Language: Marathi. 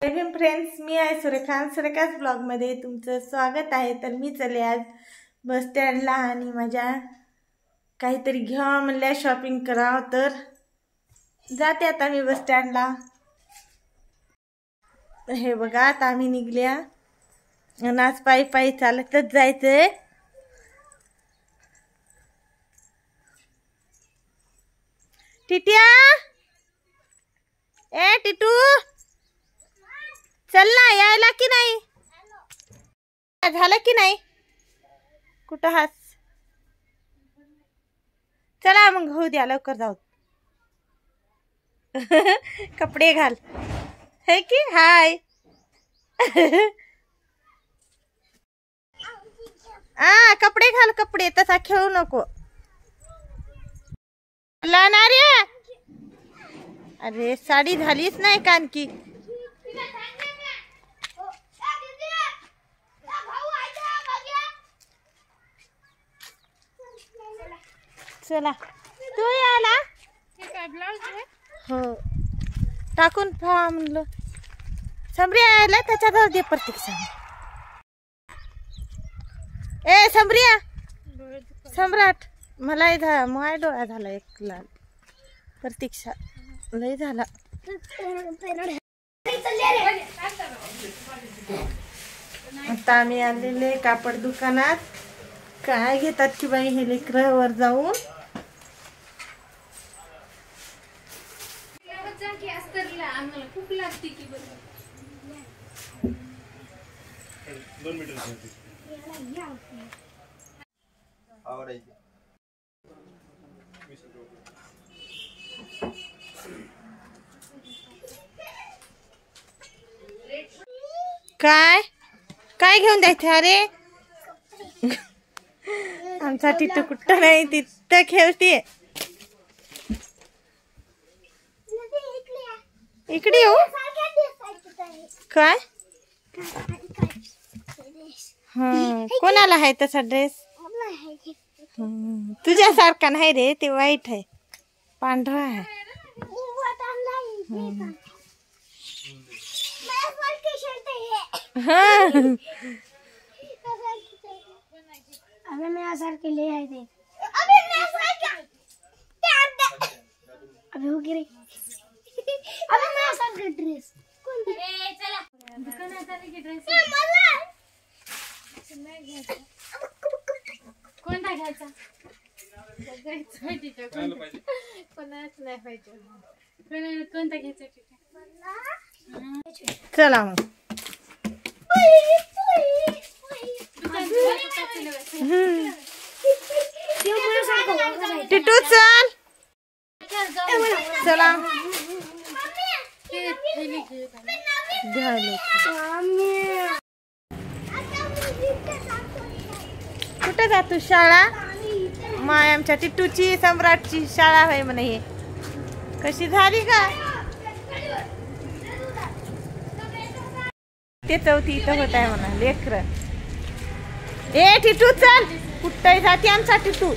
फ्रेंड्स, मी आहे सुरेखाच ब्लॉग मध्ये तुमचं स्वागत आहे। तर मी चले आज बस स्टँडला आणि माझ्या काहीतरी घ्यावं म्हणल्या, शॉपिंग करावं, तर जाते आता मी बस स्टँडला। हे बघा, आता आम्ही निघल्या आणि आज पायी पायी चालतच जायचंय। टिटिया, ए टिटू, चल ना, यायला की नाही? झालं की नाही? कुठं हास? चला मग, होऊ द्या, लवकर जाऊ। कपडे घाल, है की? हाय। कपडे घाल, कपडे तसा खेळू नको। लाणार रे? अरे साडी झालीच नाही का आणखी? चला, तू याला हो टाकून पहा म्हणलं। समरिया यायला त्याच्यात दे प्रतीक्षा। ए समरिया, सम्राट, मला माय डोळा झाला एक लाल। प्रतीक्षा लय झाला। आता आम्ही आलेले कापड दुकानात। काय घेतात की बाई हे लेकरं वर जाऊन? खूप लागते की काय काय घेऊन द्यायचं? अरे आमचा तिथं कुठं नाही, तिथं खेळते। इकडे येऊ काय? कोणाला आहे तसा ड्रेस? तुझ्यासारखा नाही रे, ते वाईट आहे, पांढरा आहे। अबे मैं सारखे ले आए थे। अबे हो गिरे। अबे मैं सारखे ड्रेस चला दुकानात आले की ड्रेस कोणता घ्यायचा? कोणाच नाही पाहिजे, कोणता घ्यायचा? चला मग। टिटू चल, चला कुठे जातो? शाळा? माय आमच्या टिटूची सम्राटची शाळा आहे म्हणे। हे कशी झाली का? ते चौथी इथं होत आहे म्हणा लेकर। ए टिटू चल, कुठे जाते आमचा टिटू?